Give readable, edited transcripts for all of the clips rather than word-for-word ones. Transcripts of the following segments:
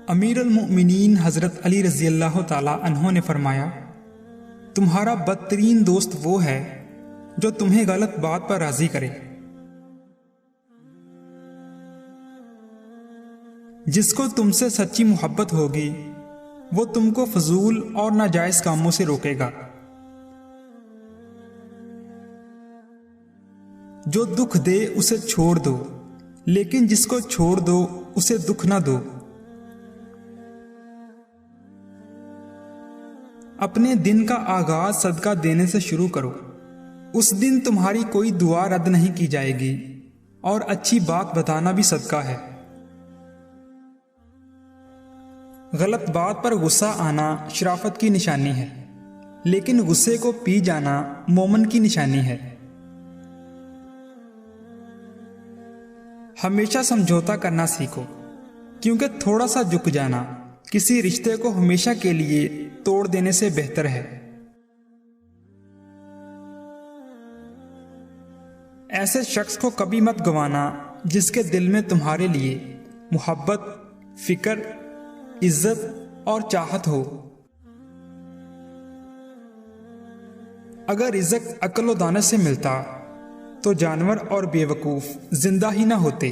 امیر المؤمنین حضرت علی رضی اللہ تعالی عنہ نے فرمایا، تمہارا بدترین دوست وہ ہے جو تمہیں غلط بات پر راضی کرے، جس کو تم سے سچی محبت ہوگی وہ تم کو فضول اور ناجائز کاموں سے روکے گا، جو دکھ دے اسے چھوڑ دو لیکن جس کو چھوڑ دو اسے دکھ نہ دو، اپنے دن کا آغاز صدقہ دینے سے شروع کرو، اس دن تمہاری کوئی دعا رد نہیں کی جائے گی، اور اچھی بات بتانا بھی صدقہ ہے۔ غلط بات پر غصہ آنا شرافت کی نشانی ہے، لیکن غصے کو پی جانا مومن کی نشانی ہے۔ ہمیشہ سمجھوتا کرنا سیکھو، کیونکہ تھوڑا سا جھک جانا کسی رشتے کو ہمیشہ کے لیے توڑ دینے سے بہتر ہے۔ ایسے شخص کو کبھی مت گوانا جس کے دل میں تمہارے لیے محبت، فکر، عزت اور چاہت ہو۔ اگر رزق عقل و دانش سے ملتا تو جانور اور بے وقوف زندہ ہی نہ ہوتے۔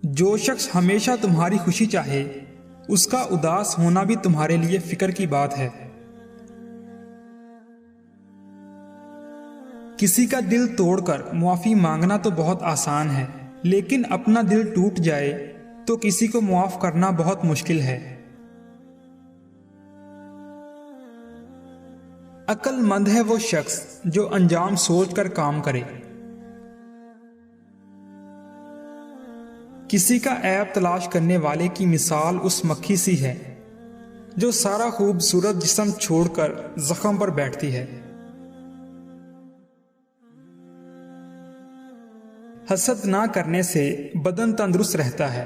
جو شخص ہمیشہ تمہاری خوشی چاہے اس کا اداس ہونا بھی تمہارے لیے فکر کی بات ہے۔ کسی کا دل توڑ کر معافی مانگنا تو بہت آسان ہے، لیکن اپنا دل ٹوٹ جائے تو کسی کو معاف کرنا بہت مشکل ہے۔ عقل مند ہے وہ شخص جو انجام سوچ کر کام کرے۔ کسی کا عیب تلاش کرنے والے کی مثال اس مکھی سی ہے جو سارا خوبصورت جسم چھوڑ کر زخم پر بیٹھتی ہے۔ حسد نہ کرنے سے بدن تندرست رہتا ہے۔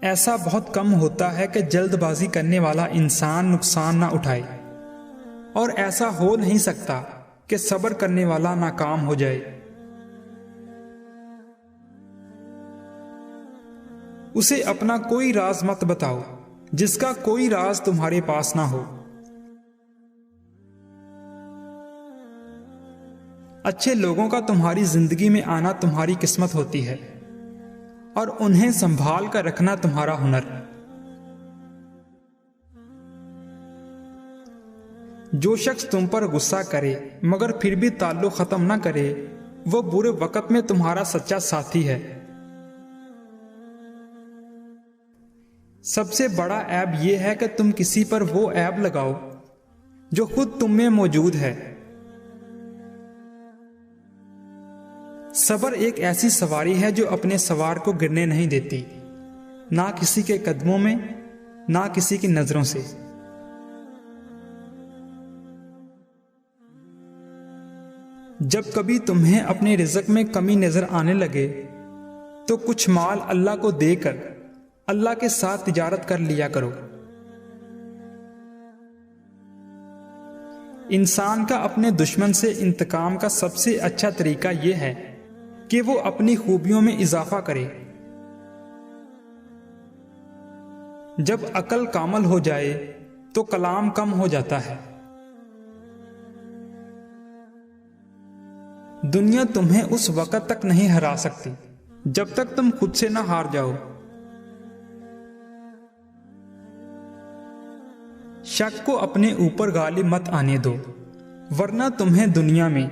ایسا بہت کم ہوتا ہے کہ جلد بازی کرنے والا انسان نقصان نہ اٹھائے، اور ایسا ہو نہیں سکتا کہ صبر کرنے والا ناکام ہو جائے۔ اسے اپنا کوئی راز مت بتاؤ جس کا کوئی راز تمہارے پاس نہ ہو۔ اچھے لوگوں کا تمہاری زندگی میں آنا تمہاری قسمت ہوتی ہے، اور انہیں سنبھال کر رکھنا تمہارا ہنر۔ جو شخص تم پر غصہ کرے مگر پھر بھی تعلق ختم نہ کرے وہ برے وقت میں تمہارا سچا ساتھی ہے۔ سب سے بڑا عیب یہ ہے کہ تم کسی پر وہ عیب لگاؤ جو خود تم میں موجود ہے۔ صبر ایک ایسی سواری ہے جو اپنے سوار کو گرنے نہیں دیتی، نہ کسی کے قدموں میں، نہ کسی کی نظروں سے۔ جب کبھی تمہیں اپنے رزق میں کمی نظر آنے لگے تو کچھ مال اللہ کو دے کر اللہ کے ساتھ تجارت کر لیا کرو۔ انسان کا اپنے دشمن سے انتقام کا سب سے اچھا طریقہ یہ ہے کہ وہ اپنی خوبیوں میں اضافہ کرے۔ جب عقل کامل ہو جائے تو کلام کم ہو جاتا ہے۔ دنیا تمہیں اس وقت تک نہیں ہرا سکتی جب تک تم خود سے نہ ہار جاؤ۔ شک کو اپنے اوپر غالب مت آنے دو، ورنہ تمہیں دنیا میں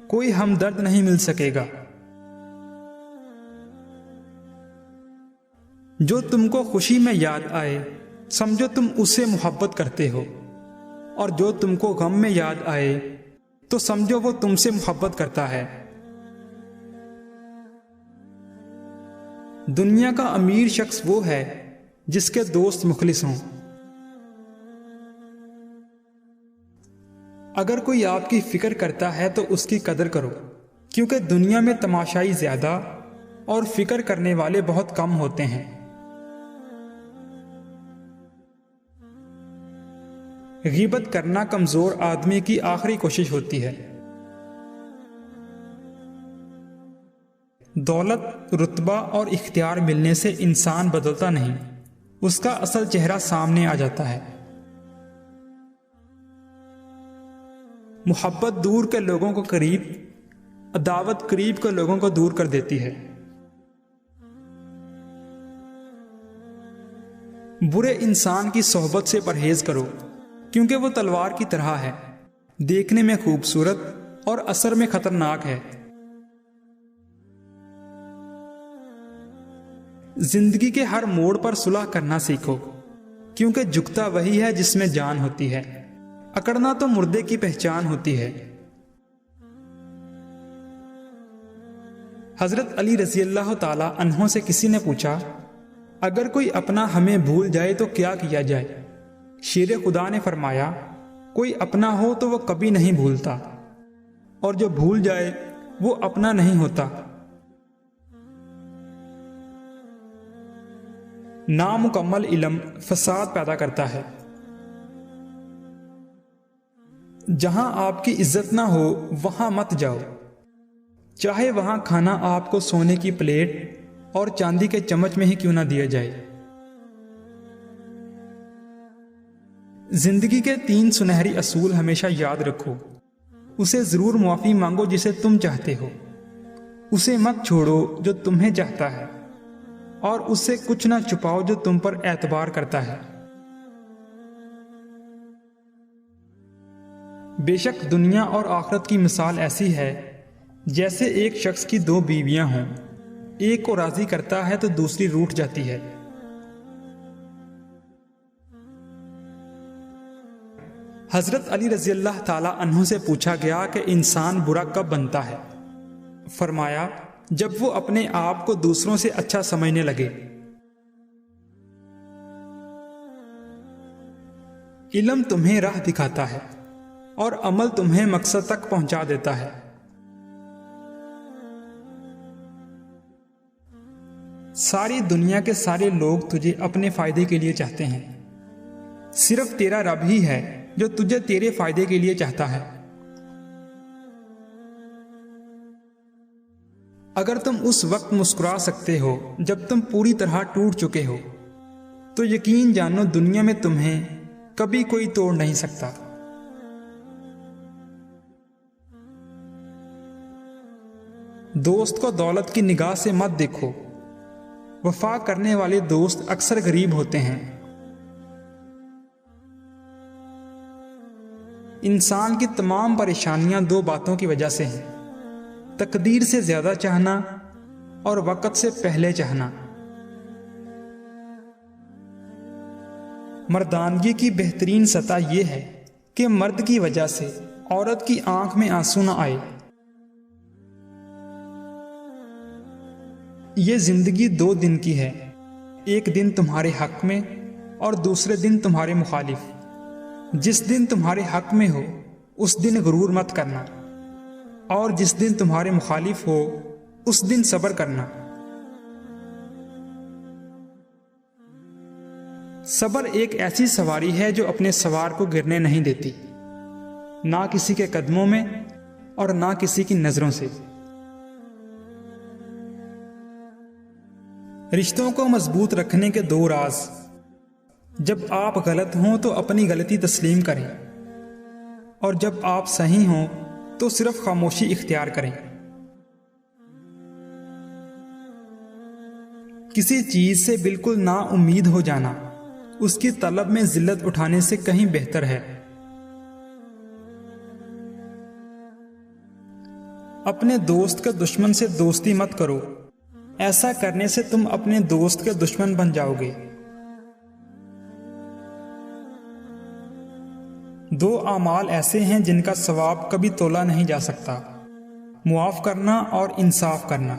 کوئی ہمدرد نہیں مل سکے گا۔ جو تم کو خوشی میں یاد آئے سمجھو تم اس سے محبت کرتے ہو، اور جو تم کو غم میں یاد آئے تو سمجھو وہ تم سے محبت کرتا ہے۔ دنیا کا امیر شخص وہ ہے جس کے دوست مخلص ہوں۔ اگر کوئی آپ کی فکر کرتا ہے تو اس کی قدر کرو، کیونکہ دنیا میں تماشائی زیادہ اور فکر کرنے والے بہت کم ہوتے ہیں۔ غیبت کرنا کمزور آدمی کی آخری کوشش ہوتی ہے۔ دولت، رتبہ اور اختیار ملنے سے انسان بدلتا نہیں، اس کا اصل چہرہ سامنے آ جاتا ہے۔ محبت دور کے لوگوں کو قریب، عداوت قریب کے لوگوں کو دور کر دیتی ہے۔ برے انسان کی صحبت سے پرہیز کرو، کیونکہ وہ تلوار کی طرح ہے، دیکھنے میں خوبصورت اور اثر میں خطرناک ہے۔ زندگی کے ہر موڑ پر صلح کرنا سیکھو، کیونکہ جھکتا وہی ہے جس میں جان ہوتی ہے، اکڑنا تو مردے کی پہچان ہوتی ہے۔ حضرت علی رضی اللہ تعالی عنہ سے کسی نے پوچھا، اگر کوئی اپنا ہمیں بھول جائے تو کیا کیا جائے؟ شیر خدا نے فرمایا، کوئی اپنا ہو تو وہ کبھی نہیں بھولتا، اور جو بھول جائے وہ اپنا نہیں ہوتا۔ نامکمل علم فساد پیدا کرتا ہے۔ جہاں آپ کی عزت نہ ہو وہاں مت جاؤ، چاہے وہاں کھانا آپ کو سونے کی پلیٹ اور چاندی کے چمچ میں ہی کیوں نہ دیا جائے۔ زندگی کے 3 سنہری اصول ہمیشہ یاد رکھو۔ اسے ضرور معافی مانگو جسے تم چاہتے ہو، اسے مت چھوڑو جو تمہیں چاہتا ہے، اور اس سے کچھ نہ چھپاؤ جو تم پر اعتبار کرتا ہے۔ بے شک دنیا اور آخرت کی مثال ایسی ہے جیسے ایک شخص کی 2 بیویاں ہوں، ایک کو راضی کرتا ہے تو دوسری روٹھ جاتی ہے۔ حضرت علی رضی اللہ تعالی عنہ سے پوچھا گیا کہ انسان برا کب بنتا ہے؟ فرمایا، جب وہ اپنے آپ کو دوسروں سے اچھا سمجھنے لگے۔ علم تمہیں راہ دکھاتا ہے اور عمل تمہیں مقصد تک پہنچا دیتا ہے۔ ساری دنیا کے سارے لوگ تجھے اپنے فائدے کے لیے چاہتے ہیں، صرف تیرا رب ہی ہے جو تجھے تیرے فائدے کے لیے چاہتا ہے۔ اگر تم اس وقت مسکرا سکتے ہو جب تم پوری طرح ٹوٹ چکے ہو، تو یقین جانو دنیا میں تمہیں کبھی کوئی توڑ نہیں سکتا۔ دوست کو دولت کی نگاہ سے مت دیکھو، وفا کرنے والے دوست اکثر غریب ہوتے ہیں۔ انسان کی تمام پریشانیاں 2 باتوں کی وجہ سے ہیں، تقدیر سے زیادہ چاہنا اور وقت سے پہلے چاہنا۔ مردانگی کی بہترین سطح یہ ہے کہ مرد کی وجہ سے عورت کی آنکھ میں آنسو نہ آئے۔ یہ زندگی 2 دن کی ہے، ایک دن تمہارے حق میں اور دوسرے دن تمہارے مخالف۔ جس دن تمہارے حق میں ہو اس دن غرور مت کرنا، اور جس دن تمہارے مخالف ہو اس دن صبر کرنا۔ صبر ایک ایسی سواری ہے جو اپنے سوار کو گرنے نہیں دیتی، نہ کسی کے قدموں میں اور نہ کسی کی نظروں سے۔ رشتوں کو مضبوط رکھنے کے 2 راز: جب آپ غلط ہوں تو اپنی غلطی تسلیم کریں، اور جب آپ صحیح ہوں تو صرف خاموشی اختیار کریں۔ کسی چیز سے بالکل نا امید ہو جانا اس کی طلب میں ذلت اٹھانے سے کہیں بہتر ہے۔ اپنے دوست کے دشمن سے دوستی مت کرو، ایسا کرنے سے تم اپنے دوست کے دشمن بن جاؤ گے۔ 2 اعمال ایسے ہیں جن کا ثواب کبھی تولا نہیں جا سکتا: معاف کرنا اور انصاف کرنا۔